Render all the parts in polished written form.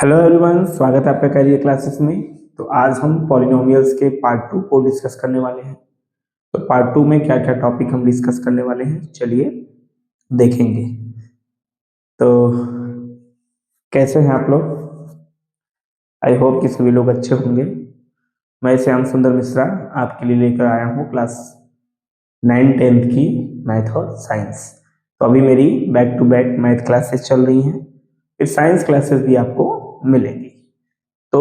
Hello everyone, स्वागत है आपका करियर क्लासेस में। तो आज हम पॉलिनोमियल्स के पार्ट 2 को डिस्कस करने वाले हैं। तो पार्ट 2 में क्या क्या टॉपिक हम डिस्कस करने वाले हैं, चलिए देखेंगे। तो कैसे हैं आप लोग? आई होप कि सभी लोग अच्छे होंगे। मैं श्याम सुंदर मिश्रा आपके लिए लेकर आया हूँ क्लास 9-10 की मैथ और साइंस। तो अभी मेरी back to back math classes चल रही हैं, फिर साइंस क्लासेस भी आपको मिलेंगी। तो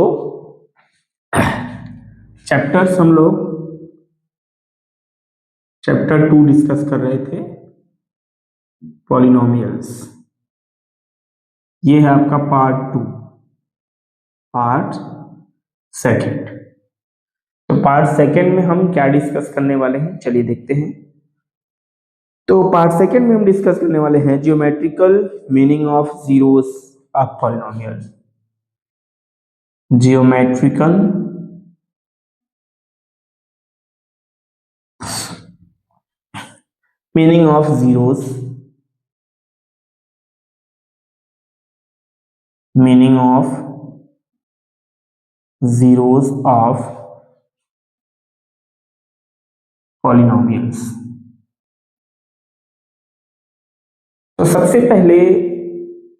चैप्टर्स हम लोग चैप्टर 2 डिस्कस कर रहे थे, पॉलिनोमियल्स। ये है आपका पार्ट 2, पार्ट सेकंड। तो पार्ट सेकंड में हम क्या डिस्कस करने वाले हैं, चलिए देखते हैं। तो पार्ट सेकंड में हम डिस्कस करने वाले हैं geometrical meaning of zeros of polynomial. Geometrical meaning of zeros, meaning of zeros of polynomials. तो सबसे पहले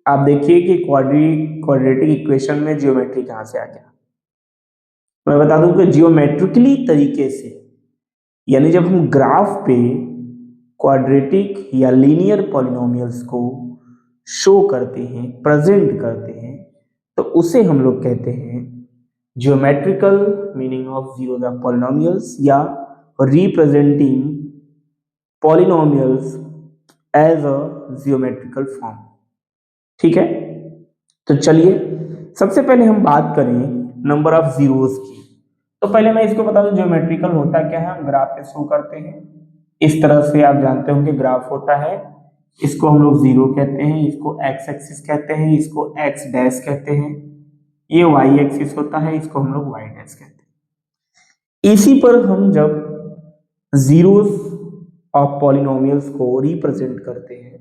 आप देखिए कि क्वाड्रेटिक इक्वेशन में ज्योमेट्री कहां से आ गया। मैं बता दूं कि जियोमेट्रिकली तरीके से, यानी जब हम ग्राफ पे क्वाड्रेटिक या लीनियर पॉलिनोमियल्स को शो करते हैं, प्रेजेंट करते हैं, तो उसे हम लोग कहते हैं geometrical meaning of zeros of polynomials, या representing polynomials as a geometrical form. ठीक है, तो चलिए सबसे पहले हम बात करें नंबर ऑफ जीरोस की। तो पहले मैं इसको बता दूं ज्योमेट्रिकल होता क्या है। हम ग्राफ पे शो करते हैं इस तरह से, आप जानते होंगे ग्राफ होता है, इसको हम लोग जीरो कहते हैं, इसको एक्स एक्सिस कहते हैं, इसको एक्स डैश कहते हैं, ये वाई एक्सिस होता है, इसको हम लोग वाई डैश कहते हैं। इसी पर हम जब जीरोस ऑफ पॉलिनोमियल्स को रिप्रेजेंट करते हैं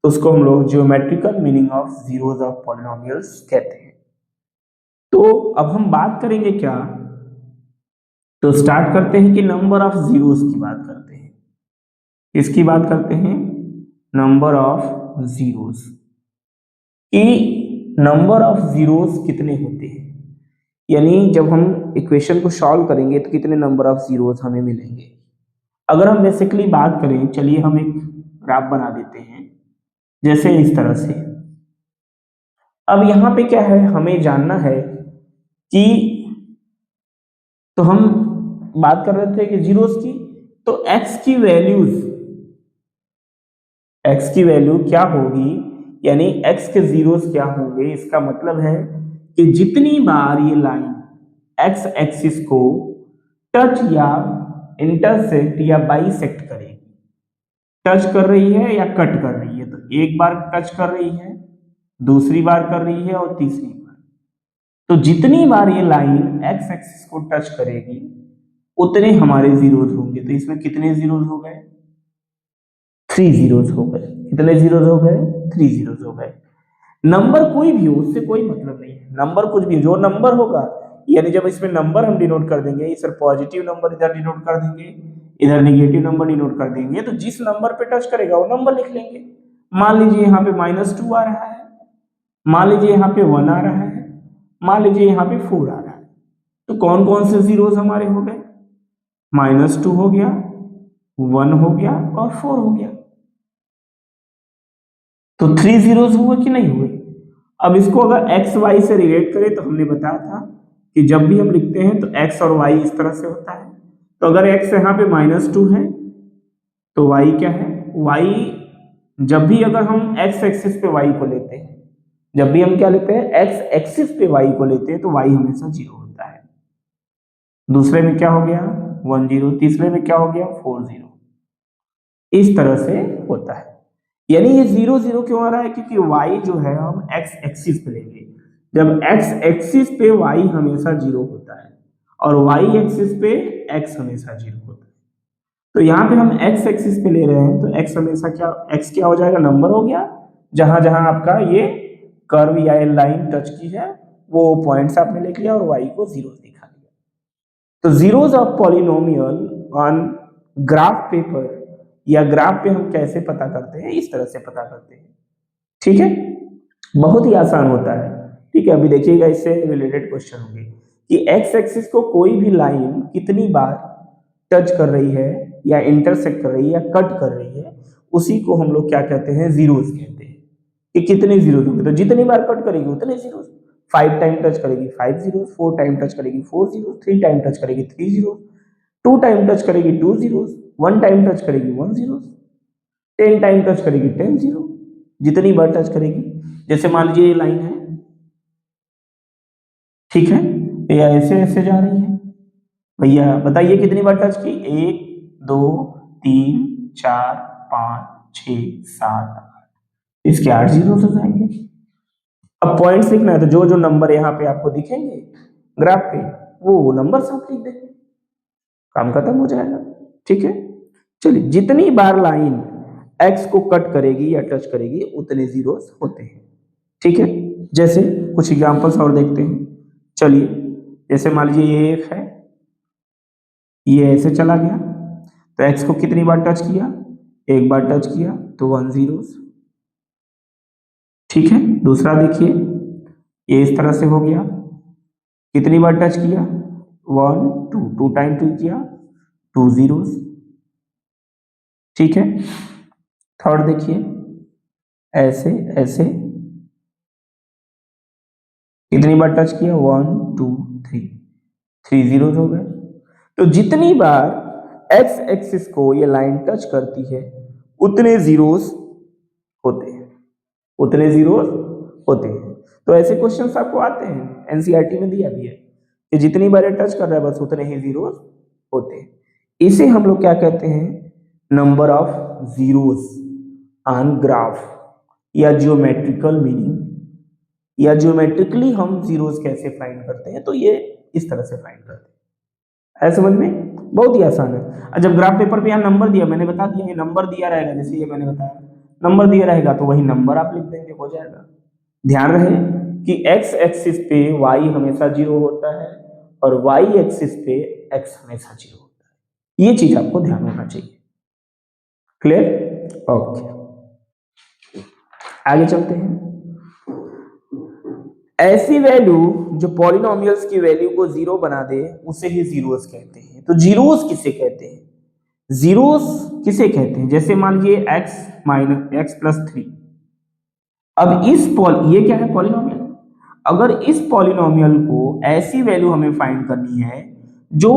तो उसको हम लोग geometrical meaning of zeros of polynomials कहते हैं। तो अब हम बात करेंगे क्या, तो स्टार्ट करते हैं कि नंबर ऑफ जीरोस की बात करते हैं। इसकी बात करते हैं नंबर ऑफ जीरोस, कि नंबर ऑफ जीरोस कितने होते हैं, यानी जब हम इक्वेशन को सॉल्व करेंगे तो कितने नंबर ऑफ जीरोस हमें मिलेंगे। अगर हम बेसिकली बात करें, चलिए हम एक ग्राफ बना देते हैं जैसे इस तरह से। अब यहां पे क्या है, हमें जानना है कि, तो हम बात कर रहे थे कि जीरोस की, तो x की वैल्यू क्या होगी, यानी x के जीरोस क्या होंगे। इसका मतलब है कि जितनी बार ये लाइन x एक्सिस को टच या इंटरसेक्ट या बाइसेक्ट करेगी, टच कर रही है या कट कर रही है, तो एक बार टच कर रही है, दूसरी बार कर रही है और तीसरी बार, तो जितनी बार ये लाइन x एक्सिस को टच करेगी उतने हमारे जीरोस होंगे। तो इसमें कितने जीरोस हो गए, 3 जीरोस हो गए। कितने जीरोस हो गए, 3 जीरोस हो गए। नंबर कोई भी हो उससे कोई मतलब नहीं है, नंबर कुछ भी, जो नंबर होगा, यानी जब इसमें नंबर हम डिनोट कर देंगे, इधर पॉजिटिव नंबर इधर डिनोट कर देंगे, इधर नेगेटिव नंबर डिनोट कर देंगे, तो जिस नंबर पे टच करेगा वो नंबर लिख लेंगे। मान लीजिए यहाँ पे -2 आ रहा है, मान लीजिए यहाँ पे 1 आ रहा है, मान लीजिए यहाँ पे 4 आ रहा है, तो कौन कौन से जीरोस हमारे हो गए, -2 हो गया, 1 हो गया और 4 हो गया। तो 3 जीरोस हुए कि नहीं हुए। अब इसको अगर एक्स वाई से रिलेट करें तो हमने बताया था कि जब भी हम लिखते हैं तो एक्स और वाई इस तरह से होता है। तो अगर एक्स यहाँ पे -2 है तो वाई क्या है, वाई जब भी अगर हम एक्स एक्सिस पे वाई को लेते हैं, जब भी हम क्या लेते हैं एक्स एक्सिस पे वाई को लेते हैं, तो वाई हमेशा 0 होता है। दूसरे में क्या हो गया 1 0, तीसरे में क्या हो गया 4 0, इस तरह से होता है। यानी ये 0 0 क्यों आ रहा है, क्योंकि y जो है हम x एक्सिस पे लेंगे। जब x एक्सिस पे y हमेशा 0 होता है और y एक्सिस पे x हमेशा 0 होता है। तो यहाँ पे हम x एक्सिस पे ले रहे हैं तो x हमेशा क्या, x क्या हो जाएगा, नंबर हो गया। जहां जहां आपका ये कर्व या लाइन टच की है वो पॉइंट्स आपने लिख लिया और y को जीरोस दिखा दिया। तो zeros of polynomial on graph paper या ग्राफ पे हम कैसे पता करते हैं, इस तरह से पता करते हैं। ठीक है, बहुत ही आसान होता है। ठीक है, अभी देखिएगा इससे रिलेटेड क्वेश्चन होंगे कि एक्स एक्सिस को कोई भी लाइन कितनी बार टच कर रही है या इंटरसेक्ट कर रही है या कट कर रही है, उसी को हम लोग क्या कहते हैं, जीरोस कहते हैं। कि कितने जीरोस होंगे, तो जितनी बार कट करेगी उतने जीरोस। 5 टाइम टच करेगी 5 जीरोस, 4 टाइम टच करेगी 4 जीरोस, 3 टाइम टच करेगी 3 जीरोस, 2 टाइम टच करेगी 2 जीरोस, 1 टाइम टच करेगी 1 जीरोस, 10 टाइम टच करेगी 10 जीरो। जितनी बार टच करेगी, जैसे मान लीजिए ये लाइन है, ठीक है, ये ऐसे ऐसे जा रही है। भैया बताइए कितनी बार टच की, 1 2 3 4 5 6 7 8, इसके 8 जीरोस हो जाएंगे। अब पॉइंट्स लिखना है तो जो जो नंबर यहाँ पे आपको दिखेंगे ग्राफ पे, वो नंबर आप लिख देंगे, काम खत्म हो जाएगा। ठीक है, चलिए, जितनी बार लाइन x को कट करेगी या टच करेगी उतने जीरोस होते हैं। ठीक है, जैसे कुछ एग्जांपल्स और देखते हैं। चलिए, जैसे मान लीजिए ये एक है, ये ऐसे चला गया, तो x को कितनी बार टच किया, एक बार टच किया तो 1 जीरोस। ठीक है, दूसरा देखिए, ये इस तरह से हो गया, कितनी बार टच किया, 1 2, 2 टाइम 2 किया 2 जीरोस। ठीक है, थर्ड देखिए, ऐसे ऐसे कितनी बार टच किया, 1 2 3, 3 जीरोस हो गए। तो जितनी बार एक्स एक्सिस को ये लाइन टच करती है उतने जीरोस होते हैं, उतने जीरोस होते हैं। तो ऐसे क्वेश्चंस आपको आते हैं, एनसीईआरटी में दिया भी है कि जितनी बार ये टच कर रहा है बस उतने ही जीरोस होते हैं। इसे हम लोग क्या कहते हैं, number of zeros on graph, या जियोमेट्रिकल मीनिंग, या जियोमेट्रिकली हम जीरोस कैसे फाइंड करते हैं, तो ये इस तरह से फाइंड करते हैं। है समझ में, बहुत ही आसान है। जब ग्राफ पेपर पे यहाँ नंबर दिया, मैंने बता दिया ये नंबर दिया रहेगा, जैसे ये मैंने बताया नंबर दिया रहेगा तो वही नंबर आप लिख देंगे, हो जाएगा। ध्यान रहे कि x एक्सिस पे y हमेशा जीरो होता है और y एक्सिस पे x हमेशा जीरो होता है, ये चीज आपको ध्यान होना चाहिए। क्लियर, ओके, आगे चलते हैं। ऐसी वैल्यू जो पॉलिनोमियल्स की वैल्यू को जीरो बना दे उसे ही जीरोस कहते हैं। तो जीरोस किसे कहते हैं, जीरोस किसे कहते हैं, जैसे मान लीजिए x माइनस एक्स प्लस 3। अब ये क्या है, पॉलिनोमियल। अगर इस पॉलिनोमियल को ऐसी वैल्यू हमें फाइंड करनी है जो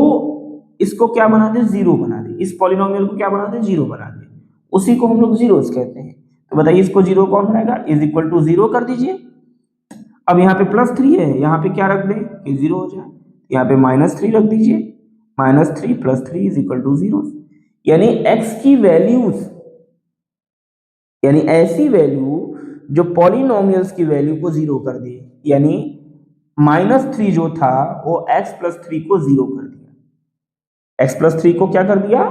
इसको क्या बना दे, जीरो बना दे, इस पॉलिनोमियल को क्या बना दे, जीरो बना दे, उसी को हम लोग जीरोस कहते हैं। तो बताइए इसको जीरो कौन बनाएगा, इज इक्वल टू जीरो कर दीजिए। अब यहाँ पे +3 है, यहाँ पे क्या रख दें कि जीरो हो जाए, यहाँ पे -3 रख दीजिए, -3 + 3 इज इक्वल टू जीरो। यानी x की वैल्यूज, यानी ऐसी वैल्यू जो पॉलिनोमियल्स की वैल्यू को जीरो कर दे, यानी -3 जो था वो x + 3 को जीरो कर दिया, x + 3 को क्या कर दिया,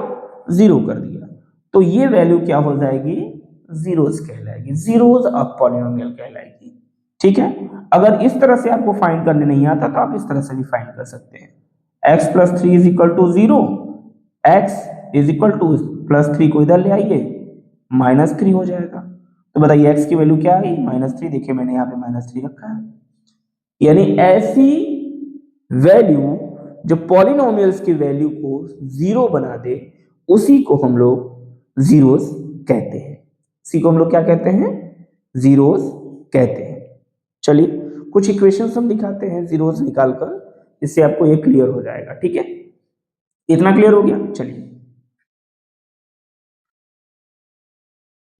जीरो कर दिया। तो ये वैल्यू क्या हो जाएगी, जीरोस कहलाएगी, जीरोस ऑफ पॉलिनोमियल कहलाएगी। ठीक है, अगर इस तरह से आपको फाइंड करने नहीं आता तो आप इस तरह से भी फाइंड कर सकते हैं, x + 3 is equal to zero, x is equal to +3 को इधर ले आइए, -3 हो जाएगा। तो बताइए x की वैल्यू क्या आई, -3। देखिए मैंने यहाँ पे -3 रखा है। यानी ऐसी वैल्यू जो पॉलिनोमियल्स की वैल्यू को जीरो बना दे उसी को हम लोग जीरोस कहते हैं, इसी को हम लोग क्या कहते हैं, जीरोस कहते हैं। चलिए कुछ इक्वेशंस हम दिखाते हैं जीरोस निकालकर, इससे आपको ये क्लियर हो जाएगा। ठीक है, इतना क्लियर हो गया। चलिए,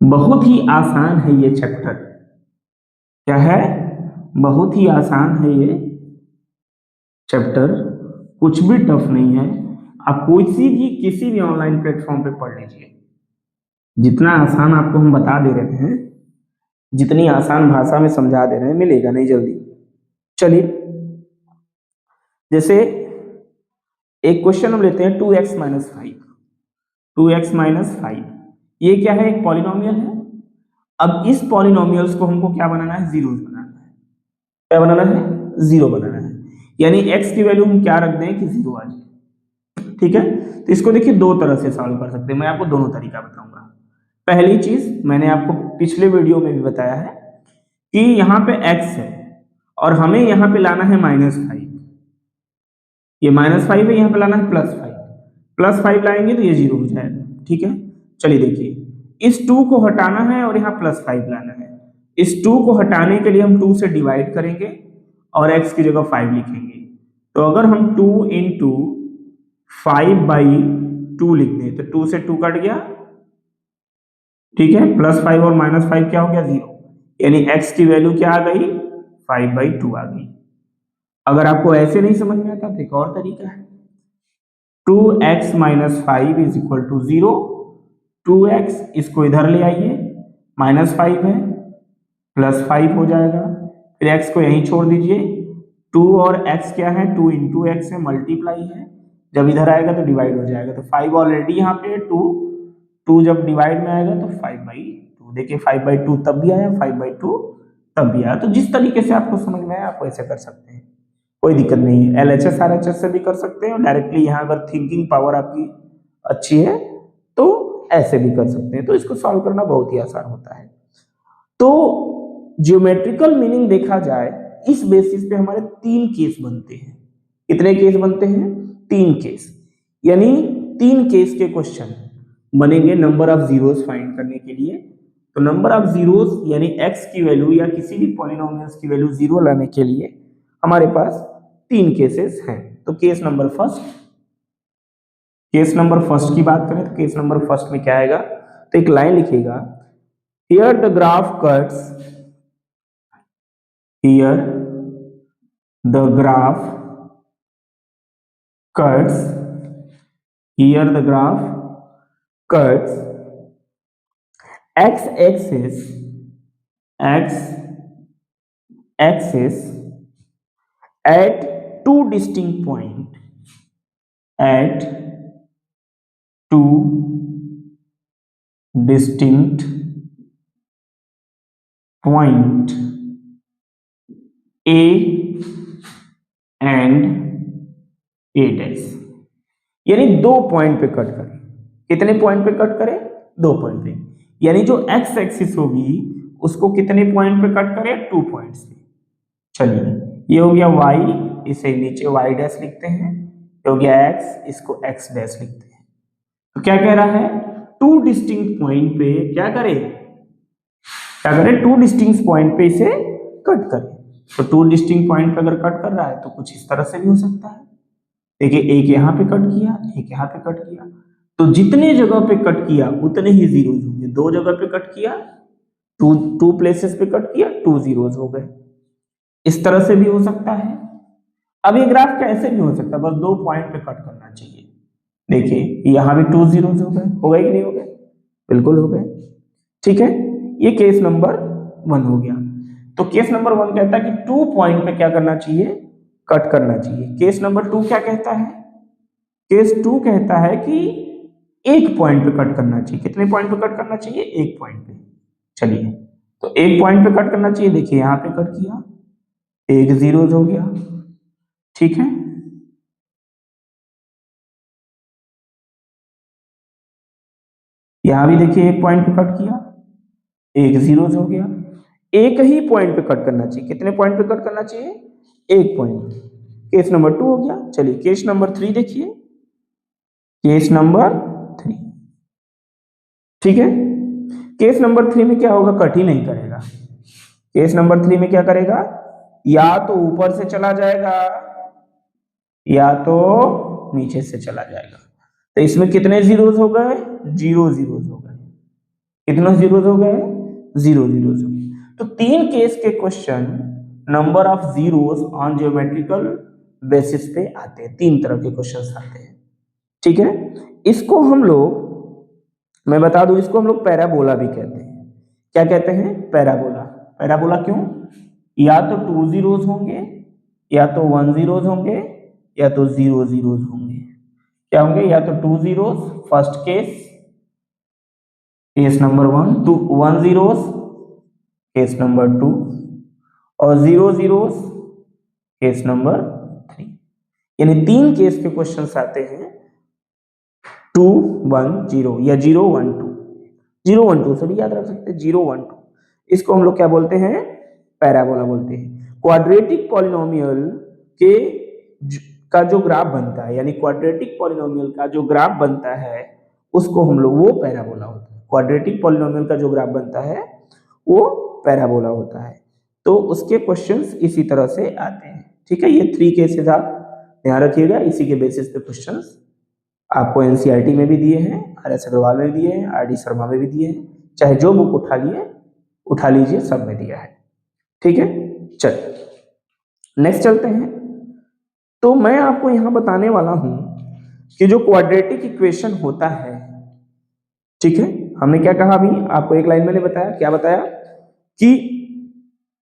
बहुत ही आसान है ये चैप्टर, क्या है, बहुत ही आसान है ये चैप्टर, कुछ भी टफ नहीं है। आप किसी भी ऑनलाइन प्लेटफॉर्म पे पढ़ लीजिए, जितना आसान आपको हम बता दे रहे हैं, जितनी आसान भाषा में समझा दे रहे हैं, मिलेगा नहीं जल्दी। चलिए, जैसे एक क्वेश्चन हम लेते हैं 2x - 5, 2x - 5, ये क्या है, एक पॉलिनोमियल है। अब इस पॉलिनोमियल्स को हमको क्या बनाना है, जीरोस बनाना है। क्या बनाना है, जीरो बनाना है, यानी x की वैल्यू हम क्या रख दें कि जीरो आ जाए। ठीक है, तो इसको देखिए दो तरह से सॉल्व कर सकते हैं, मैं आपको दोनों तरीका बताऊंगा। पहली चीज मैंने आपको पिछले वीडियो में भी बताया है कि यहाँ पे x है और हमें यहाँ पे लाना है -5, ये -5 है, यहाँ पे लाना है +5, +5 लाएंगे तो ये जीरो हो जाएगा। ठीक है, चलिए देखिए इस 2 को हटाना है और यहाँ +5 लाना है। इस 2 को हटाने के लिए हम 2 से डिवाइड करेंगे और x की जगह 5 लिखेंगे। तो अगर हम 2 इंटू 5/2 लिख दें तो 2 से 2 कट गया। ठीक है, +5 और -5 क्या हो गया, जीरो, यानी x की वैल्यू क्या आ गई, 5/2 आ गई। अगर आपको ऐसे नहीं समझ में आता तो एक और तरीका है, 2x - 5 is equal to 0। 2x इसको इधर ले आइए, -5 है, +5 हो जाएगा, फिर x को यहीं छोड़ दीजिए। 2 और x क्या है, 2 इंटू एक्स है, मल्टीप्लाई है, जब इधर आएगा तो डिवाइड हो जाएगा। तो 5 ऑलरेडी यहाँ पे है, 2 जब डिवाइड में आएगा तो 5/2। देखिए 5/2 तब भी आया, 5/2 तब भी आया। तो जिस तरीके से आपको समझ में आया आप वैसे कर सकते हैं, कोई दिक्कत नहीं है। LHS RHS से भी कर सकते हैं और डायरेक्टली यहाँ अगर थिंकिंग पावर आपकी अच्छी है तो ऐसे भी कर सकते हैं। तो इसको सॉल्व करना बहुत ही आसान होता है। तो ज्योमेट्रिकल मीनिंग देखा जाए इस बेसिस पे हमारे 3 केस बनते हैं। कितने केस बनते हैं, 3 केस, यानी 3 केस के क्वेश्चन बनेंगे नंबर ऑफ जीरोस फाइंड करने के लिए। तो नंबर ऑफ जीरोस यानी x की वैल्यू या किसी भी पॉलिनोमियल्स की वैल्यू जीरो लाने के लिए हमारे पास 3 केसेस हैं। तो केस नंबर फर्स्ट की बात करें तो केस नंबर फर्स्ट में क्या आएगा, तो एक लाइन लिखिएगा, here the graph cuts, here the graph cuts, here the graph cuts x axis at two distinct point A and A dash, यानी 2 पॉइंट पे कट करें। कितने पॉइंट पे कट करें, 2 पॉइंट पे, यानी जो x एक्सिस होगी उसको कितने पॉइंट पे कट करें, 2 पॉइंट्स पे। चलिए ये हो गया y, इसे नीचे y डैश लिखते हैं, ये हो गया x, इसको x डैश लिखते हैं। तो क्या कह रहा है, 2 डिस्टिंक्ट पॉइंट पे क्या करें, 2 डिस्टिंक्ट पॉइंट पे इसे कट करें। तो 2 डिस्टिंक्ट पॉइंट पे अगर कट कर रहा है तो कुछ इस तरह से भी हो सकता है। देखिए एक यहाँ पे कट किया, एक यहाँ पे कट किया, तो जितने जगह पे कट किया उतने ही जीरोज होंगे। 2 जगह पे कट किया, 2 प्लेसेस पे कट किया, 2 जीरोज हो गए। इस तरह से भी हो सकता है। अब ये ग्राफ कैसे भी हो सकता है, बस 2 पॉइंट पे कट करना चाहिए। देखिए यहाँ भी 2 जीरोज हो गए कि नहीं हो गए, बिल्कुल हो गए। ठीक है, ये केस नंबर 1 हो गया। तो केस नंबर 1 कहता है कि 2 पॉइंट पे क्या करना चाहिए, कट करना चाहिए। केस नंबर 2 क्या कहता है, केस 2 कहता है कि 1 पॉइंट पे कट करना चाहिए। कितने पॉइंट पे कट करना चाहिए, 1 पॉइंट पे। चलिए तो 1 पॉइंट पे कट करना चाहिए, देखिए यहाँ पे कट किया, 1 जीरोज हो गया। ठीक है, यहां भी देखिए 1 पॉइंट पे कट किया, 1 जीरोज हो गया। एक ही पॉइंट पे कट करना चाहिए। कितने पॉइंट पे कट करना चाहिए, 1 पॉइंट। केस नंबर 2 हो गया। चलिए केस नंबर 3 देखिए, केस नंबर 3। ठीक है, केस नंबर 3 में क्या होगा, कट ही नहीं करेगा। केस नंबर 3 में क्या करेगा, या तो ऊपर से चला जाएगा या तो नीचे से चला जाएगा। तो इसमें कितने जीरोज हो गए, 0 जीरोज हो गए। कितने जीरोज हो गए, 0 जीरोज हो गए। तो 3 केस के question number of zeros on geometrical basis पे आते हैं। 3 तरह के क्वेश्चन आते हैं। ठीक है, इसको हम लोग, मैं बता दूं, इसको हम लोग पैराबोला भी कहते हैं। क्या कहते हैं, पैराबोला। पैराबोला क्यों, या तो 2 जीरोज होंगे, या तो 1 जीरोज होंगे, या तो 0 जीरोज होंगे। क्या होंगे, या तो 2 zeros first case, case number 1, 1 zeros case number 2, और 0 जीरोज केस नंबर 3, यानी 3 केस के क्वेश्चंस आते हैं 2 1 0 या 0 1 2। 0 1 2 सभी याद रख सकते हैं, 0 1 2 इसको हम लोग क्या बोलते हैं, पैराबोला बोलते हैं। क्वाड्रेटिक पॉलिनोमियल के का जो ग्राफ बनता है, यानी क्वाड्रेटिक पॉलिनोमियल का जो ग्राफ बनता है उसको हम लोग, वो पैराबोला होता है। क्वाड्रेटिक पॉलिनोमियल का जो ग्राफ बनता है वो पैराबोला होता है। तो उसके क्वेश्चंस इसी तरह से आते हैं। ठीक है, ये 3 केसेस आप ध्यान रखिएगा, इसी के बेसिस पे क्वेश्चंस आपको एनसीईआरटी में भी दिए हैं, आर.एस. अग्रवाल में भी दिए हैं, आर.डी. शर्मा में भी दिए हैं, चाहे जो बुक उठा लीजिए, सब में दिया है। ठीक है, चलिए नेक्स्ट चलते हैं। तो मैं आपको यहां बताने वाला हूं कि जो क्वाड्रेटिक इक्वेशन होता है, ठीक है, हमने क्या कहा अभी आपको एक लाइन मैंने बताया, क्या बताया कि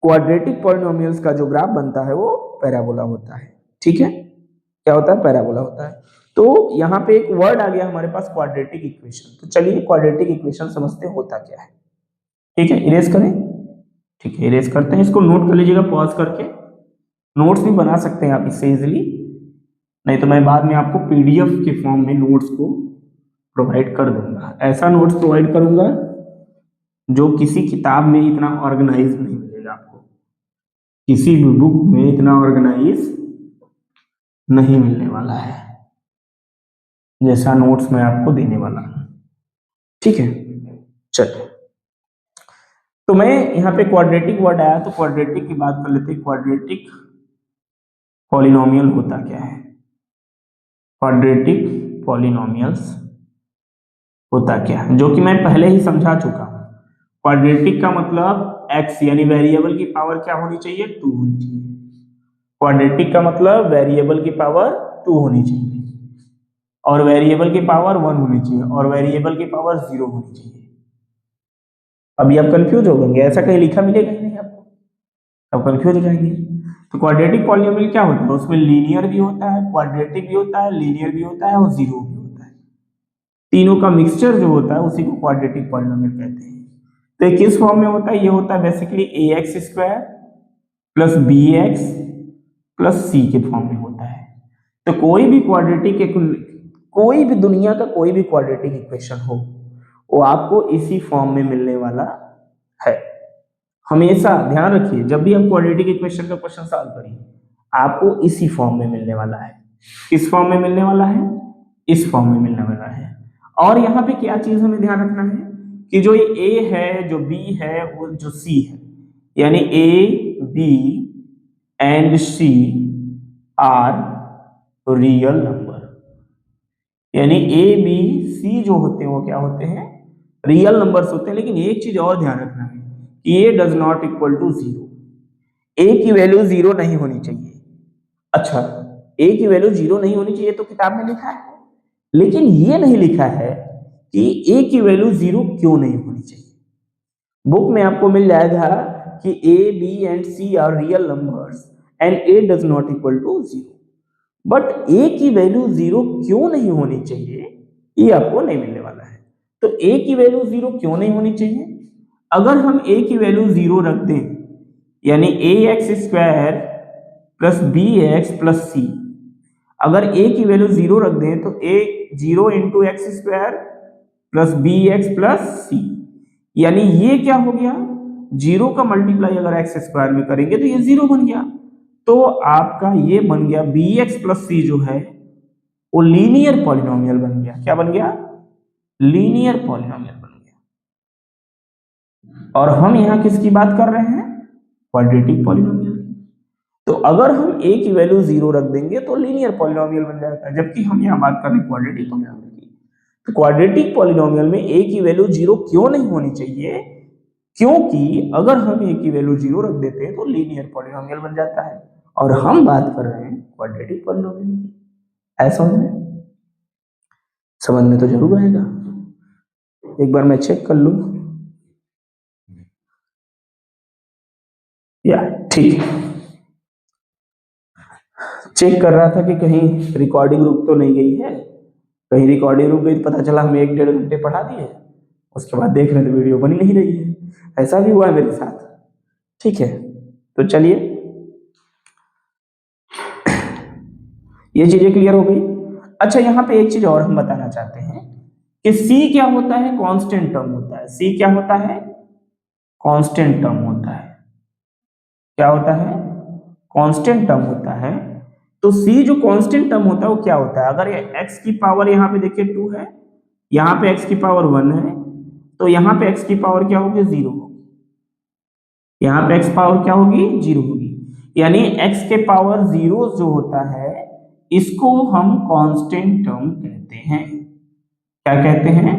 क्वाड्रेटिक पॉलिनोमियल्स का जो ग्राफ बनता है वो पैराबोला होता है। ठीक है, क्या होता है, पैराबोला होता है। तो यहाँ पे एक वर्ड आ गया हमारे पास, क्वाड्रेटिक इक्वेशन। तो चलिए क्वाड्रेटिक इक्वेशन समझते हैं होता क्या है। ठीक है, इरेज करें। ठीक है, इरेज करते हैं, इसको नोट कर लीजिएगा पॉज करके। नोट्स भी बना सकते हैं आप इससे इजिली, नहीं तो मैं बाद में आपको पीडीएफ के फॉर्म में नोट्स को प्रोवाइड कर दूंगा। ऐसा नोट्स प्रोवाइड करूंगा जो किसी किताब में इतना ऑर्गेनाइज नहीं मिलेगा आपको, किसी भी बुक में इतना ऑर्गेनाइज नहीं मिलने वाला है जैसा नोट्स मैं आपको देने वाला हूं। ठीक है, चलिए तो मैं यहाँ पे क्वाड्रेटिक वर्ड आया तो क्वाड्रेटिक की बात कर लेते हैं। क्वाड्रेटिक पॉलिनोमियल होता क्या है, क्वाड्रेटिक पॉलिनोमियल्स होता क्या है, जो कि मैं पहले ही समझा चुका हूं। क्वाड्रेटिक का मतलब x यानी वेरिएबल की पावर क्या होनी चाहिए, 2 होनी चाहिए। क्वाड्रेटिक का मतलब वेरिएबल की पावर 2 होनी चाहिए, और वेरिएबल की पावर 1 होनी चाहिए, और वेरिएबल की पावर 0 होनी चाहिए। अभी आप कंफ्यूज हो गए, ऐसा कहीं लिखा मिलेगा ही नहीं आपको, अब कंफ्यूज हो जाएंगे। तो क्वाड्रेटिक पॉलिनोमियल क्या होता है, उसमें लीनियर भी होता है, क्वाड्रेटिक भी होता है, लीनियर भी होता है और जीरो भी होता है। तीनों का मिक्सचर जो होता है उसी को क्वाड्रेटिक पॉलिनोमियल कहते हैं। तो ये किस फॉर्म में होता है, ये होता है basically ax square plus bx plus c के फॉर्म में होता है। तो कोई भी दुनिया का कोई भी क्वाड्रेटिक इक्वेशन हो, वो आपको इसी फॉर्म में मिलने वाला है। हमेशा ध्यान रखिए, जब भी आप क्वाड्रेटिक इक्वेशन का क्वेश्चन सॉल्व करिए आपको इसी फॉर्म में मिलने वाला है। किस फॉर्म में मिलने वाला है, इस फॉर्म में मिलने वाला है। और यहाँ पे क्या चीज हमें ध्यान रखना है कि जो ये a है, जो b है, वो जो c है, यानी a b and c are real number, यानी a b c जो होते हैं वो क्या होते हैं, रियल नंबर्स होते हैं। लेकिन एक चीज और ध्यान रखना है कि a does not equal to 0, a की वैल्यू 0 नहीं होनी चाहिए। अच्छा, a की वैल्यू 0 नहीं होनी चाहिए तो किताब में लिखा है, लेकिन ये नहीं लिखा है कि a की वैल्यू 0 क्यों नहीं होनी चाहिए। बुक में आपको मिल जाएगा कि a b and c are real numbers and a does not equal to 0, but a की वैल्यू 0 क्यों नहीं होनी चाहिए ये आपको नहीं मिलने वाला है। तो a की वैल्यू 0 क्यों नहीं होनी चाहिए, अगर हम a की वैल्यू 0 रख दें, यानी ax square plus bx plus c, अगर a की वैल्यू 0 रख दें तो a 0 into x square plus bx plus c, यानी ये क्या हो गया, 0 का मल्टीप्लाई अगर एक्स स्क्वायर में करेंगे तो ये 0 बन गया। तो आपका ये बन गया bx प्लस c जो है वो लीनियर पॉलिनोमियल बन गया। क्या बन गया, लीनियर पॉलिनोमियल बन गया। और हम यहाँ किसकी बात कर रहे हैं, क्वाड्रेटिक पॉलिनोमियल की। तो अगर हम a की वैल्यू 0 रख देंगे तो लीनियर पॉलिनोमियल बन जाएगा, जबकि हम यहाँ बात कर रहे हैं क्वाड्रेटिक पॉलिनोमियल की। तो क्वाड्रेटिक पॉलिनोमियल में a की वैल्यू 0 क्यों नहीं होनी चाहिए, क्योंकि अगर हम a की वैल्यू 0 रख देते हैं तो लीनियर पॉलिनोमियल बन जाता है, और हम बात कर रहे हैं क्वाड्रेटिक पॉलिनोमियल की। ऐसा समझ में तो जरूर आएगा। एक बार मैं चेक कर लूं, या ठीक है, चेक कर रहा था कि कहीं रिकॉर्डिंग रुक तो नहीं गई है। कहीं रिकॉर्डिंग रुक गई, पता चला हम 1-1.5 घंटे पढ़ा दिए, उसके बाद देख रहे तो वीडियो बनी नहीं रही है। ऐसा भी हुआ है मेरे साथ। ठीक है, तो चलिए ये चीजें क्लियर हो गई। अच्छा, यहाँ पे एक चीज और हम बताना चाहते हैं कि C क्या होता है, कांस्टेंट टर्म होता है। C क्या होता है, कांस्टेंट टर्म होता है। क्या होता है, कांस्टेंट टर्म होता है। तो C जो कांस्टेंट टर्म होता है वो क्या होता है, अगर ये x की पावर यहाँ पे देखिए 2 है, यहाँ पे x की पावर 1 है, तो यहाँ पे x की पावर क्या होगी, 0 होगी। यहाँ पे x पावर क्या होगी, 0 होगी। यानी x के पावर 0 जो होता है इसको हम कांस्टेंट टर्म कहते हैं। क्या कहते हैं,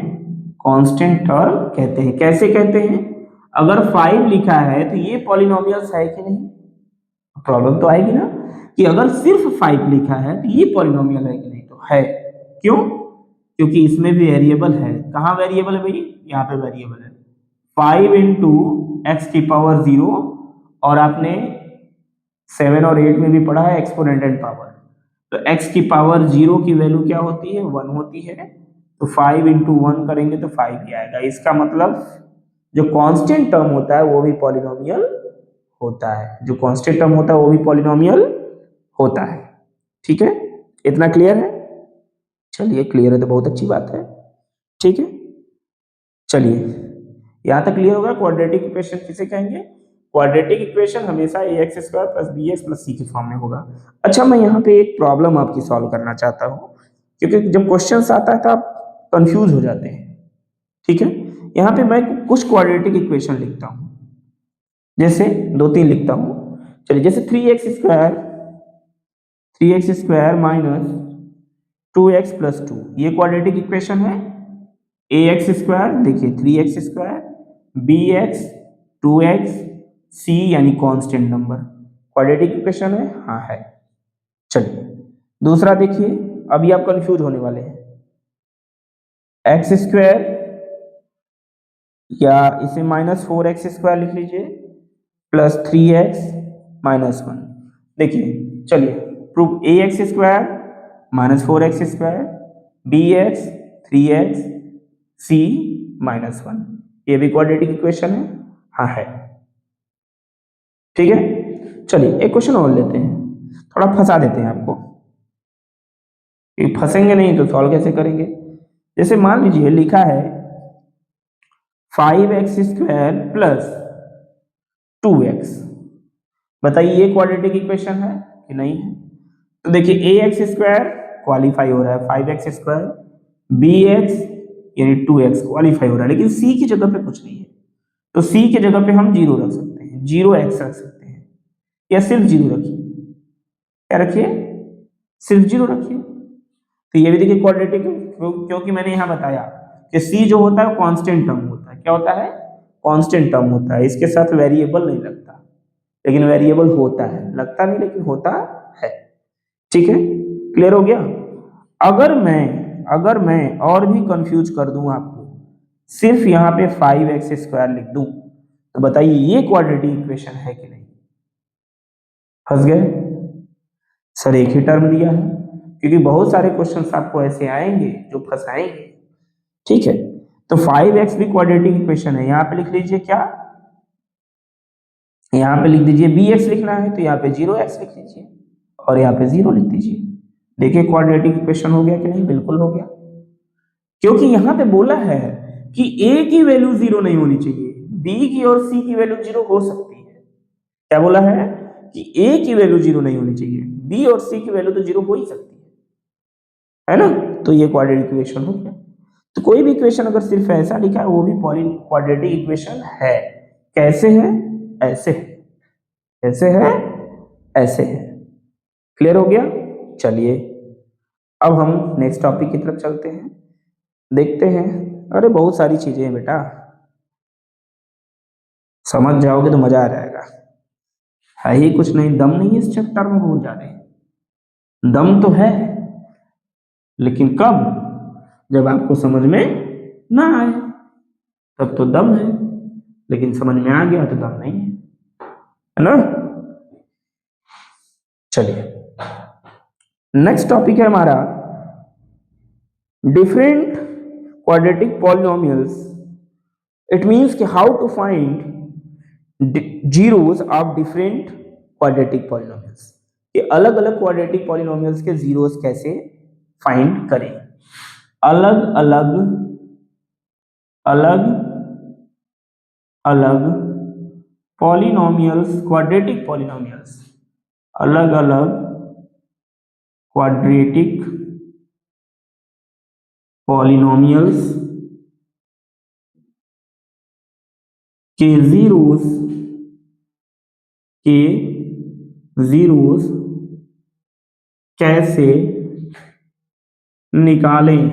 कांस्टेंट टर्म कहते हैं। कैसे कहते हैं, अगर 5 लिखा है तो ये पॉलिनोमियल्स है कि नहीं, प्रॉब्लम तो आएगी ना कि अगर सिर्फ 5 लिखा है तो ये पॉलिनोमियल है कि नहीं, तो है। क्यों, क्योंकि इसमें भी वेरिएबल है। कहाँ वेरिएबल है भाई, यहाँ पे वेरिएबल है। 5 इंटू एक्स की पावर 0, और आपने 7 और 8 में भी पढ़ा है एक्सपोनेंट पावर। तो x की पावर 0 की वैल्यू क्या होती है, 1 होती है। तो 5 इंटू 1 करेंगे तो 5 ही आएगा। इसका मतलब जो कांस्टेंट टर्म होता है वो भी पॉलिनोमियल होता है, जो कांस्टेंट टर्म होता है वो भी पॉलिनोमियल होता है। ठीक है, इतना क्लियर है। चलिए, क्लियर है तो बहुत अच्छी बात है। ठीक है, चलिए यहां तक क्लियर होगा। क्वाड्रेटिक इक्वेशन किसे कहेंगे, क्वाड्रेटिक इक्वेशन हमेशा ax square plus bx plus c के फॉर्म में होगा। अच्छा, मैं यहाँ पे एक प्रॉब्लम आपकी सॉल्व करना चाहता हूँ, क्योंकि जब क्वेश्चन आता है तो आप कंफ्यूज हो जाते हैं। ठीक है, यहाँ पे मैं कुछ क्वाड्रेटिक इक्वेशन लिखता हूँ, जैसे 2-3 लिखता हूँ। चलिए, जैसे 3x square minus 2x plus 2, ये क्वाड्रेटिक इक्वेशन है। ax स्क्वायर देखिए 3x square, bx 2x, c यानी कांस्टेंट नंबर, क्वाड्रेटिक इक्वेशन है, हाँ है। चलिए दूसरा देखिए, अभी आप कंफ्यूज होने वाले हैं। एक्स स्क्वायर, या इसे -4x स्क्वायर लिख लीजिए, प्लस 3x माइनस 1। देखिए, चलिए proof, ax square -4x square, bx 3x, c -1, ये भी क्वाड्रेटिक इक्वेशन है, हाँ है। ठीक है, चलिए एक क्वेश्चन और लेते हैं, थोड़ा फंसा देते हैं आपको, फंसेंगे नहीं तो सॉल्व कैसे करेंगे। जैसे मान लीजिए लिखा है 5x स्क्वायर प्लस 2x, बताइए ये क्वाड्रेटिक इक्वेशन है कि नहीं है। तो देखिए ax स्क्वायर क्वालिफाई हो रहा है, 5x स्क्वायर, bx यानी 2x क्वालिफाई हो रहा है, लेकिन c की जगह पे कुछ नहीं है। तो c की जगह पे हम 0 रख सकते हैं, 0x रख सकते हैं, या सिर्फ 0 रखिए। क्या रखिए, सिर्फ 0 रखिए। तो ये भी देखिए क्वाड्रेटिक, क्योंकि मैंने यहां बताया कि c जो होता है वो कांस्टेंट टर्म होता है। क्या होता है, कांस्टेंट टर्म होता है, इसके साथ वेरिएबल नहीं लगता, लेकिन वेरिएबल होता है, लगता नहीं लेकिन होता है। ठीक है, क्लियर हो गया। अगर मैं और भी कंफ्यूज कर दूं आपको, सिर्फ यहाँ पे 5x स्क्वायर लिख दूं, तो बताइए ये क्वाड्रेटिक इक्वेशन है कि नहीं। फंस गए सर, एक ही टर्म दिया है, क्योंकि बहुत सारे क्वेश्चंस आपको ऐसे आएंगे जो फंसाएंगे। ठीक है, तो 5x भी क्वाड्रेटिक इक्वेशन है, यहाँ पे लिख लीजिए क्या, यहाँ पे लिख दीजिए bx लिखना है तो यहाँ पे 0x लिख लीजिए, और यहाँ पे 0 लिख दीजिए। देखिए क्वाड्रेटिक इक्वेशन हो गया कि नहीं, बिल्कुल हो गया। क्योंकि यहाँ पे बोला है कि a की वैल्यू 0 नहीं होनी चाहिए, b की और c की वैल्यू 0 हो सकती है। क्या बोला है कि a की वैल्यू 0 नहीं होनी चाहिए, b और c की वैल्यू तो 0 हो ही सकती है ना। तो ये क्वाड्रेटिक इक्वेशन हो गया। तो कोई भी इक्वेशन अगर सिर्फ ऐसा लिखा है वो भी क्वाड्रेटिक इक्वेशन है। कैसे है, ऐसे है, कैसे है, ऐसे है। क्लियर हो गया। चलिए अब हम नेक्स्ट टॉपिक की तरफ चलते हैं, देखते हैं। अरे बहुत सारी चीजें हैं बेटा, समझ जाओगे तो मजा आ जाएगा। है ही कुछ नहीं, दम नहीं है इस चैप्टर में बहुत ज्यादा। दम तो है, लेकिन कब, जब आपको समझ में ना आए तब तो दम है, लेकिन समझ में आ गया तो दम नहीं है ना। चलिए नेक्स्ट टॉपिक है हमारा different quadratic polynomials. It means कि how to find zeros of different quadratic polynomials, कि अलग अलग क्वाड्रेटिक पॉलिनोमियल्स के जीरोस कैसे फाइंड करें। अलग अलग अलग अलग पॉलिनोमियल्स, क्वाड्रेटिक पॉलिनोमियल्स, अलग अलग क्वाड्रेटिक पॉलिनोमियल्स के जीरोस कैसे निकालें।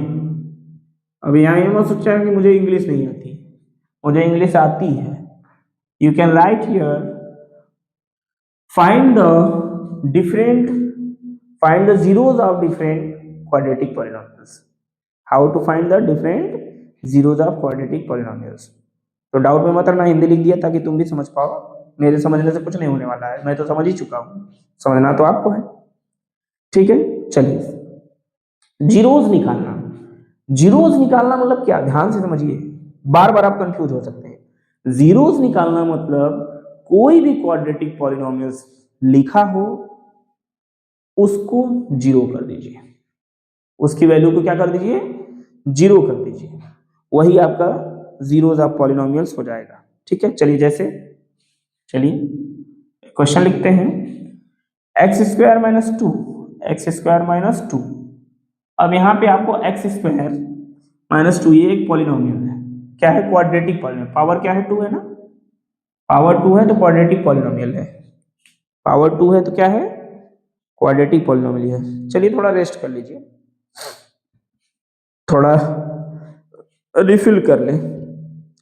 अब यहाँ ये मत सोचा कि मुझे इंग्लिश नहीं आती, मुझे इंग्लिश आती है। You can write here find the zeros of different quadratic polynomials. How to find the different zeros of quadratic polynomials? तो डाउट में मत रहना, हिंदी लिख दिया ताकि तुम भी समझ पाओ। मेरे समझने से कुछ नहीं होने वाला है, मैं तो समझ ही चुका हूं, समझना तो आपको है। ठीक है, चलिए जीरोस निकालना। जीरोस निकालना मतलब क्या, ध्यान से समझिए, बार बार आप कंफ्यूज हो सकते हैं। जीरोस निकालना मतलब कोई भी क्वाड्रेटिक पॉलिनोमियल्स लिखा हो उसको जीरो कर दीजिए, उसकी वैल्यू को क्या कर दीजिए, जीरो कर दीजिए, वही आपका जीरोस ऑफ पॉलिनोमियल्स हो जाएगा। ठीक है, चलिए जैसे, चलिए क्वेश्चन लिखते हैं x square minus to, x square minus to. अब यहाँ पे आपको एक्स स्क्वायर माइनस टू, ये एक पॉलिनोमियल है, क्या है, क्वाड्रेटिक पॉलिनोमियल, पावर क्या है, टू है ना, पावर टू है तो क्वाड्रेटिक पॉलिनोमियल है, पावर टू है तो क्या है, क्वाड्रेटिक पॉलिनोमियल है। चलिए थोड़ा रेस्ट कर लीजिए, थोड़ा रिफिल कर ले।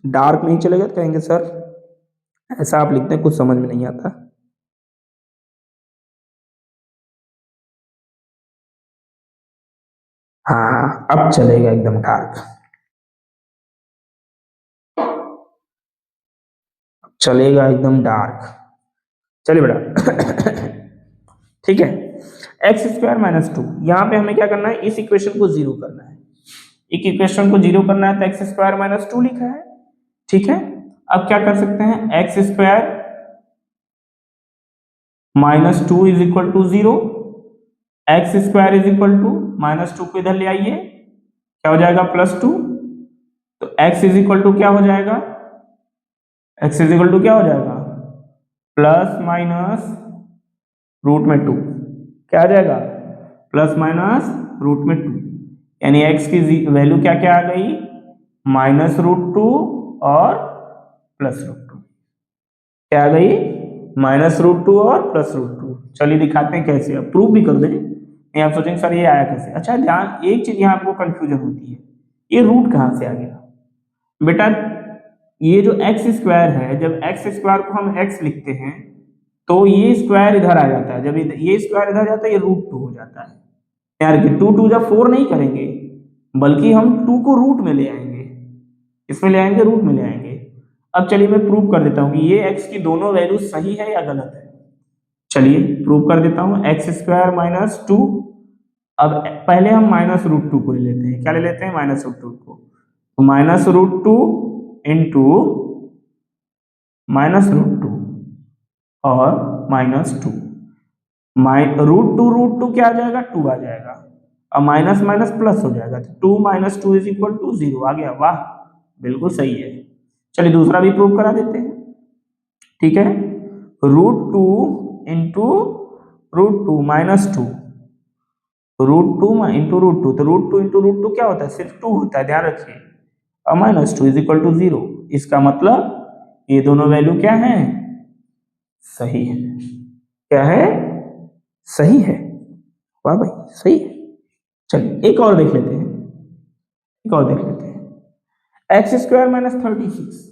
डार्क नहीं चलेगा तो कहेंगे सर ऐसा आप लिखते हैं, कुछ समझ में नहीं आता। हाँ अब चलेगा एकदम डार्क, चलेगा एकदम डार्क। चलिए बेटा ठीक है, एक्स स्क्वायर माइनस टू, यहाँ पे हमें क्या करना है, इस इक्वेशन को जीरो करना है, एक इक्वेशन को जीरो करना है तो एक्स स्क्वायर माइनस टू लिखा है। ठीक है, अब क्या कर सकते हैं, x square minus two is equal to zero, x square is equal to minus two को इधर ले आइए, क्या हो जाएगा, प्लस टू, तो एक्स इज इक्वल टू क्या हो जाएगा, एक्स इज इक्वल टू क्या हो जाएगा, प्लस माइनस रूट में टू, क्या आ जाएगा, प्लस माइनस रूट में टू, यानी एक्स की वैल्यू क्या क्या आ गई, माइनस रूट टू और प्लस रूट टू, क्या आ गई, माइनस रूट टू और प्लस रूट टू। चलिए दिखाते हैं कैसे, अब प्रूफ भी कर दें, नहीं आप सोचेंगे सर ये आया कैसे। अच्छा ध्यान, एक चीज यहाँ आपको कंफ्यूजन होती है, ये रूट कहाँ से आ गया बेटा, ये जो एक्स स्क्वायर है, जब एक्स स्क्वायर को हम एक्स लिखते हैं तो ये स्क्वायर इधर आ जाता है, जब ये स्क्वायर इधर जाता है ये रूट टू हो जाता है। यार कि टू टू जब फोर नहीं करेंगे, बल्कि हम टू को रूट में ले आएंगे, इसमें ले आएंगे, रूट में ले आएंगे। अब चलिए मैं प्रूव कर देता हूँ कि ये एक्स की दोनों वैल्यू सही है या गलत है। चलिए प्रूव कर देता हूँ, एक्स स्क्वायर माइनस टू, अब पहले हम माइनस रूट टू को ले लेते हैं, क्या ले लेते हैं, माइनस रूट टू को, तो minus root two into minus root two और माइनस टू, रूट टू क्या आ जाएगा, टू आ जाएगा, अब माइनस माइनस प्लस हो जाएगा, तो two minus two is equal to zero आ गया। वाह बिल्कुल सही है। चलिए दूसरा भी प्रूव करा देते हैं। ठीक है, root two into root two minus two, root two into root two, तो root two into root two क्या होता है, सिर्फ टू होता है, ध्यान रखिए, और minus two is equal to zero. इसका मतलब ये दोनों वैल्यू क्या है, सही है, क्या है, सही है। वाह भाई सही है। चलिए एक और देख लेते हैं, एक और देख लेते हैं, x square minus 36,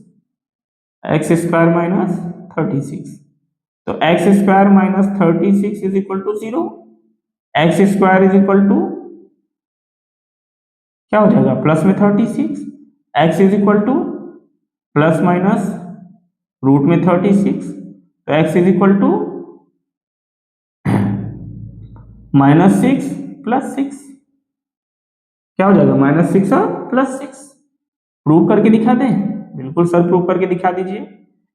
x square minus 36, तो x square minus 36 is equal to zero, x square is equal to क्या हो जाएगा, प्लस में 36, x is equal to plus minus root में 36, तो x is equal to minus six plus six, क्या हो जाएगा, माइनस सिक्स और प्लस सिक्स। प्रूव करके दिखा दें, बिल्कुल सर प्रूव करके दिखा दीजिए।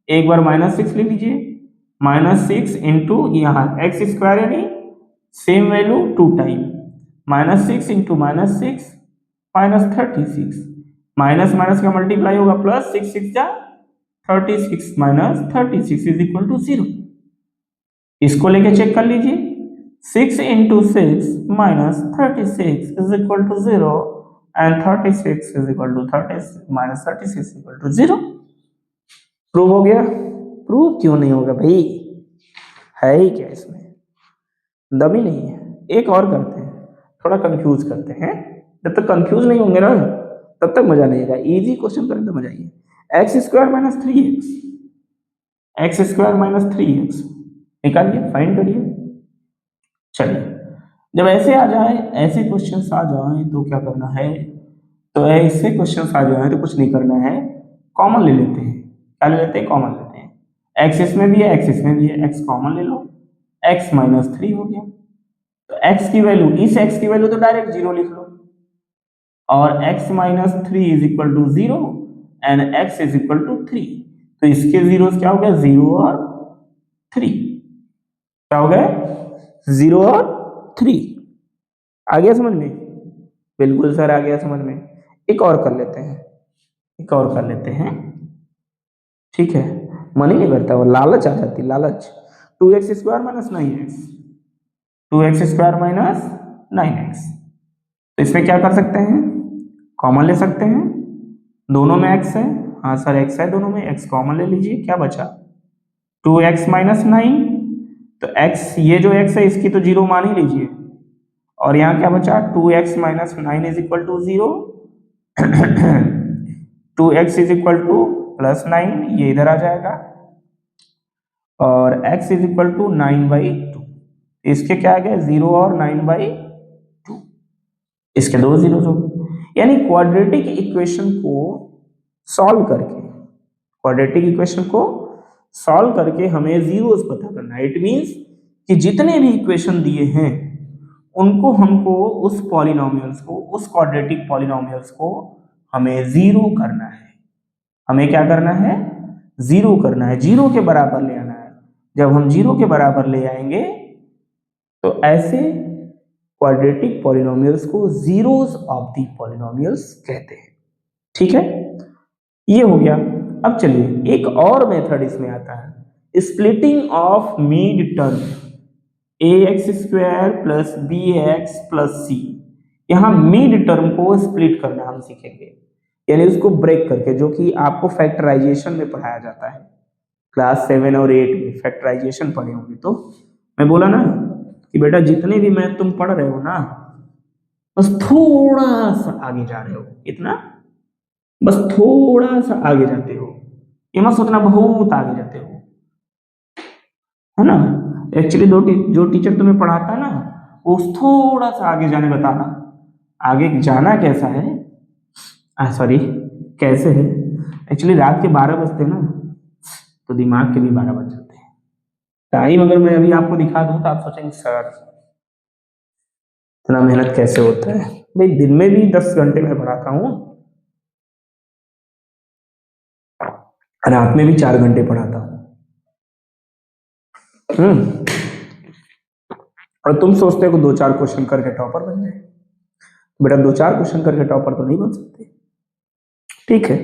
एक बार माइनस सिक्स ले लीजिए, माइनस सिक्स इंटू यहाँ एक्स स्क्वायर यानी same value 2 time, -6 into -6 -36, minus minus का मल्टीप्लाई होगा प्लस, 6 6 जा 36 -36 इज इक्वल टू 0। इसको लेके चेक कर लीजिए, 6 into 6 -36 is equal to 0 and 36 is equal to 30 -36 is equal to 0। Prove हो गया? प्रूव क्यों नहीं होगा भाई, है ही क्या इसमें, दम ही नहीं है। एक और करते हैं, थोड़ा कंफ्यूज करते हैं, जब तक कंफ्यूज नहीं होंगे ना तब तक मजा नहीं आएगा। इजी क्वेश्चन करें तो मजा आइए। X square minus 3x, x square minus 3x निकालिए, फाइंड करिए। चलिए, जब ऐसे आ जाए, ऐसे क्वेश्चंस आ जाए तो क्या करना है, तो ऐसे क्वेश्चंस आ जाए तो कुछ नहीं करना है, कॉमन ले लेते हैं। क्या ले लेते हैं? कॉमन लेते हैं। एक्स इसमें भी है, एक्स इसमें भी है, एक्स कॉमन ले लो, एक्स माइनस 3 हो गया। तो x की वैल्यू, इस x की वैल्यू तो डायरेक्ट 0 लिख लो, और x minus 3 is equal to 0 and x is equal to 3। तो इसके जीरोस क्या हो गया? 0 और 3। क्या हो गया? 0 और 3। आ गया समझ में? बिल्कुल सर, आ गया समझ में। एक और कर लेते हैं, एक और कर लेते हैं, ठीक है। मन ही नहीं करता, वो लालच आ जाती, लालच। 2x square minus 9x, 2x square minus 9x। तो इसमें क्या कर सकते हैं? कॉमन ले सकते हैं, दोनों में x है। हाँ सर, x है दोनों में, x कॉमन ले लीजिए, क्या बचा? 2x minus 9। तो x, ये जो x है इसकी तो 0 मान ही लीजिए, और यहाँ क्या बचा? 2x minus 9 is equal to 0, 2x is equal to plus 9, ये इधर आ जाएगा, और x इज इक्वल टू 9/2। इसके क्या आ गया? 0 और 9/2, इसके दो जीरो हो गए। यानी क्वाड्रेटिक इक्वेशन को सॉल्व करके, क्वाड्रेटिक इक्वेशन को सॉल्व करके हमें जीरोस पता करना है। इट मींस कि जितने भी इक्वेशन दिए हैं उनको हमको, उस पॉलिनोमियल्स को, उस क्वाड्रेटिक पॉलिनोमियल्स को हमें जीरो करना है। हमें क्या करना है? जीरो करना है, जीरो के बराबर ले आना है। जब हम जीरो के बराबर ले आएंगे तो ऐसे क्वाड्रेटिक पॉलिनोमियल्स को जीरोस ऑफ द पॉलिनोमियल्स कहते हैं। ठीक है, ये हो गया। अब चलिए एक और मेथड इसमें आता है, splitting of mid term, ax square plus bx plus c। यहाँ मिड टर्म को स्प्लिट करना हम सीखेंगे, यानी उसको ब्रेक करके, जो कि आपको फैक्टराइजेशन में पढ़ाया जाता है। क्लास 7 और 8 में फैक्टराइजेशन पढ़े होंगे। तो मैं बोला ना कि बेटा जितने भी मैथ तुम पढ़ रहे हो ना, बस थोड़ा सा आगे जा रहे हो, इतना बस थोड़ा सा आगे जाते हो, ये मत सोचना बहुत आगे जाते हो, है ना। एक्चुअली जो टीचर तुम्हें पढ़ाता है ना, वो थोड़ा सा आगे जाने बता रहा। आगे जाना कैसा है, सॉरी कैसे है, एक्चुअली रात के 12 बजते हैं ना, तो दिमाग के भी 12 बज जाते हैं। टाइम अगर मैं अभी आपको दिखा दूं तो आप सोचेंगे सर इतना मेहनत कैसे होता है। भाई दिन में भी 10 घंटे मैं पढ़ाता हूँ, रात में भी 4 घंटे पढ़ाता हूँ। और तुम सोचते हो 2-4 क्वेश्चन करके टॉपर बन जाए, बेटा 2-4 क्वेश्चन करके टॉपर तो नहीं बन सकते। ठीक है,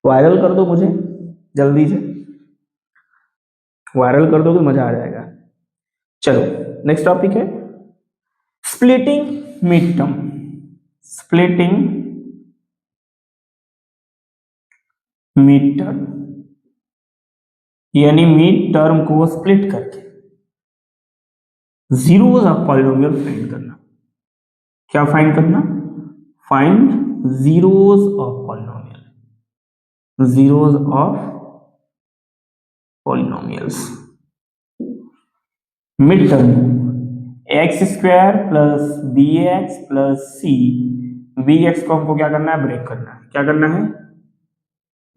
वायरल कर दो मुझे जल्दी से, वायरल कर दो तो मजा आ जाएगा। चलो नेक्स्ट टॉपिक है splitting mid term. Splitting mid term यानी मिड टर्म को स्प्लिट करके जीरोस ऑफ पॉलिनोमियल फाइंड करना। क्या फाइंड करना? Find zeros of polynomial, zeros of polynomials. Mid term x square plus b x plus c, b x को हमको क्या करना है? ब्रेक करना है। क्या करना है?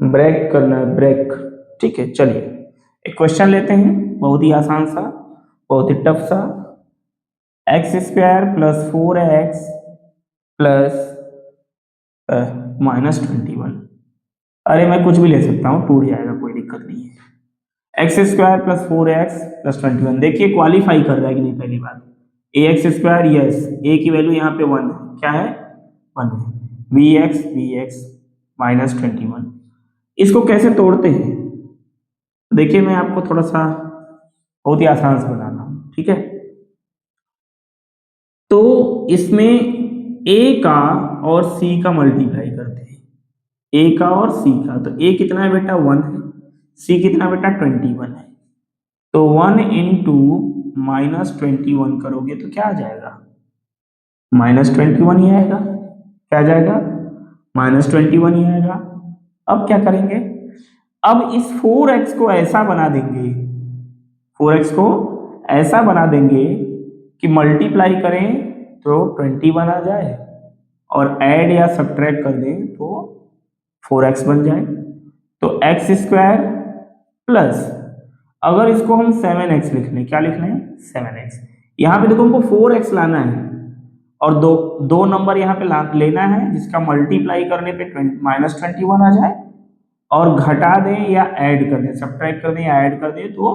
ब्रेक करना है, ब्रेक। ठीक है, चलिए एक क्वेश्चन लेते हैं, बहुत ही आसान सा, बहुत ही टफ सा। X square plus 4x plus -21। अरे मैं कुछ भी ले सकता हूँ, टूट जाएगा, कोई दिक्कत नहीं है। X square plus 4x plus 21, देखिए क्वालिफाई कर रहा है कि नहीं, पहली बात। ए एक्स स्क्वायर, यस ए की वैल्यू यहाँ पे 1 है, क्या है 1 है, वी एक्स माइनस 21। इसको कैसे तोड़ते हैं देखिए, मैं आपको थोड़ा सा बहुत ही आसान से बना रहा हूँ, ठीक है। तो इसमें ए का और सी का मल्टीप्लाई करते हैं, ए का और सी का। तो ए कितना है बेटा 1 है, सी कितना बेटा 21 है। तो 1 इंटू -21 करोगे तो क्या आ जाएगा, -21 ही आएगा। क्या आ जाएगा, -21 ही आएगा। अब क्या करेंगे, अब इस 4x को ऐसा बना देंगे, 4x को ऐसा बना देंगे कि मल्टीप्लाई करें तो 21 आ जाए और ऐड या सब्ट्रैक्ट कर दें तो 4x बन जाए। तो एक्स स्क्वायर प्लस, अगर इसको हम 7x लिख लें, क्या लिख लें 7x। यहाँ पे देखो हमको 4x लाना है और दो नंबर यहाँ पे लेना है जिसका मल्टीप्लाई करने पे -21 आ जाए, और घटा दें या ऐड कर दें, सब्ट्रैक्ट कर दें या ऐड कर दें तो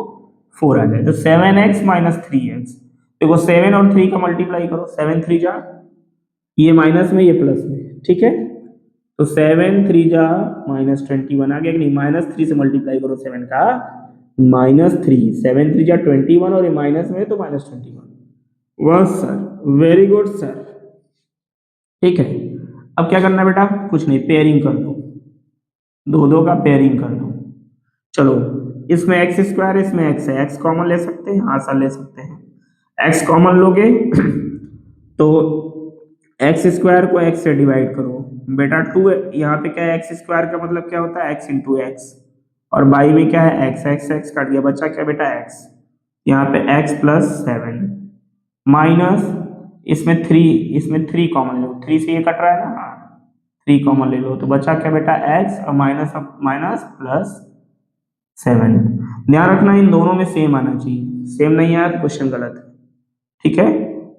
4 आ जाए। तो 7x माइनस 3x, देखो 7 और 3 का मल्टीप्लाई करो, 7 3 जा, ये माइनस में ये प्लस में, ठीक है। तो 7 3 जा -21 आ गया कि नहीं, -3 से मल्टीप्लाई करो 7 का, -3, 7 3 जा 21 और ये माइनस में तो -21। वाह सर, वेरी गुड सर, ठीक है। अब क्या करना है बेटा, कुछ नहीं, पेयरिंग कर दो, दो का पेयरिंग कर दो। चलो, इसमें एक्स स्क्वायर है, इसमें एक्स है, एक्स कॉमन ले सकते हैं, हाँ सर ले सकते हैं। एक्स कॉमन लोगे तो एक्स स्क्वायर को एक्स से डिवाइड करो बेटा, 2 यहाँ पे क्या है, एक्स स्क्वायर का मतलब क्या होता है एक्स इंटू एक्स, और बाई में क्या है एक्स, एक्स एक्स कट गया, बचा क्या बेटा एक्स, यहाँ पे एक्स प्लस 7 माइनस, इसमें 3 कॉमन लो, 3 से ये कट रहा है ना, 3 कॉमन ले लो तो बचा क्या बेटा एक्स, और माइनस माइनस प्लस 7। ध्यान रखना इन दोनों में सेम आना चाहिए, सेम नहीं आया तो क्वेश्चन गलत है, ठीक है।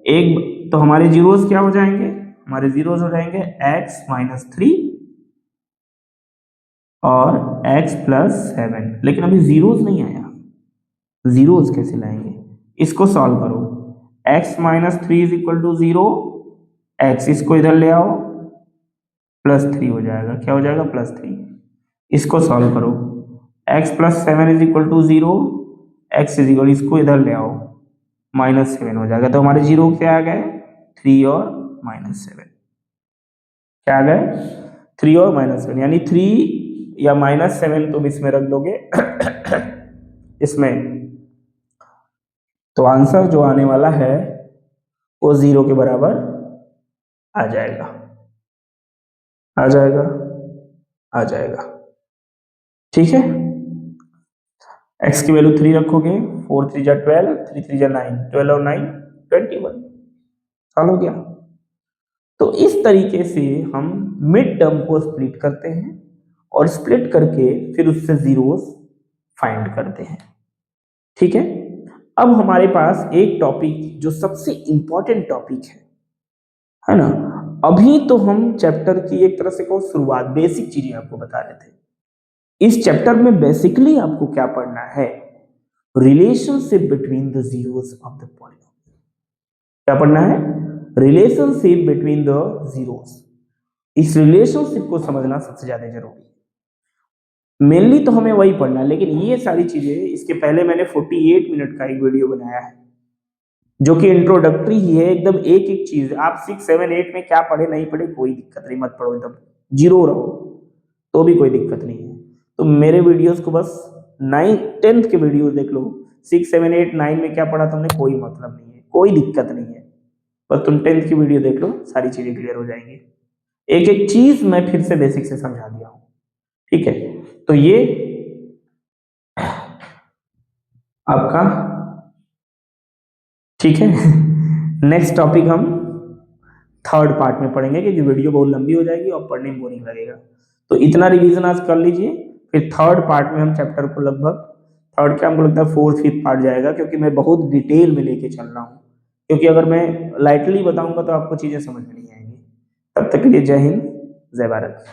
एक तो हमारे जीरोस क्या हो जाएंगे, हमारे जीरोस हो जाएंगे x माइनस 3 और x प्लस 7, लेकिन अभी जीरोस नहीं आया, जीरोस कैसे लाएंगे, इसको सॉल्व करो। x minus 3 is equal to 0, x इसको इधर ले आओ, +3 हो जाएगा, क्या हो जाएगा +3, इसको सॉल्व करो। x plus 7 is equal to 0, x is equal, इसको इधर ले आओ, -7 हो जाएगा। तो हमारे जीरो क्या आ गए 3 और -7, क्या आ गए 3 और -7, यानी 3 या -7 तुम इसमें रख दोगे इसमें, तो आंसर जो आने वाला है वो 0 के बराबर आ जाएगा, आ जाएगा, आ जाएगा, ठीक है। x की वैल्यू 3 रखोगे, 4 3 जा 12, 3 3 जा 9, 12 और 9 21, सॉल्व हो गया। तो इस तरीके से हम मिड टर्म को स्प्लिट करते हैं और स्प्लिट करके फिर उससे जीरोस फाइंड करते हैं, ठीक है। अब हमारे पास एक टॉपिक जो सबसे इंपॉर्टेंट टॉपिक है ना, अभी तो हम चैप्टर की एक तरह से को शुरुआत, बेसिक चीजें आपको बता रहे थे। इस चैप्टर में बेसिकली आपको क्या पढ़ना है, relationship between the zeros of the polynomial. क्या पढ़ना है, रिलेशनशिप बिटवीन द जीरोस। इस रिलेशनशिप को समझना सबसे ज्यादा जरूरी है। मेनली तो हमें वही पढ़ना है, लेकिन ये सारी चीजें, इसके पहले मैंने 48 मिनट का एक वीडियो बनाया है जो कि इंट्रोडक्टरी ही है, एकदम एक एक चीज। आप 6 7 8 में क्या पढ़े नहीं पढ़े कोई दिक्कत नहीं, मत पढ़ो, एकदम जीरो रहो तो भी कोई दिक्कत नहीं है। तो मेरे वीडियोस को बस 9 10th के वीडियो देख लो, 6 7 8 9 में क्या पढ़ा तुमने कोई मतलब नहीं है, कोई दिक्कत नहीं है, बस तुम 10th की वीडियो देख लो, सारी चीजें क्लियर हो जाएंगी। एक एक चीज मैं फिर से बेसिक से समझा दिया हूं, ठीक है। तो ये आपका, ठीक है। नेक्स्ट टॉपिक हम थर्ड पार्ट में पढ़ेंगे क्योंकि वीडियो बहुत लंबी हो जाएगी और पढ़ने में बोरिंग लगेगा। तो इतना रिवीजन आज कर लीजिए, फिर थर्ड पार्ट में हम चैप्टर को लगभग, थर्ड क्या हमको लगता है 4th 5th पार्ट जाएगा, क्योंकि मैं बहुत डिटेल में लेके चल रहा हूँ, क्योंकि अगर मैं लाइटली बताऊंगा तो आपको चीजें समझ में नहीं आएंगी। तब तक के लिए जय हिंद, जय भारत।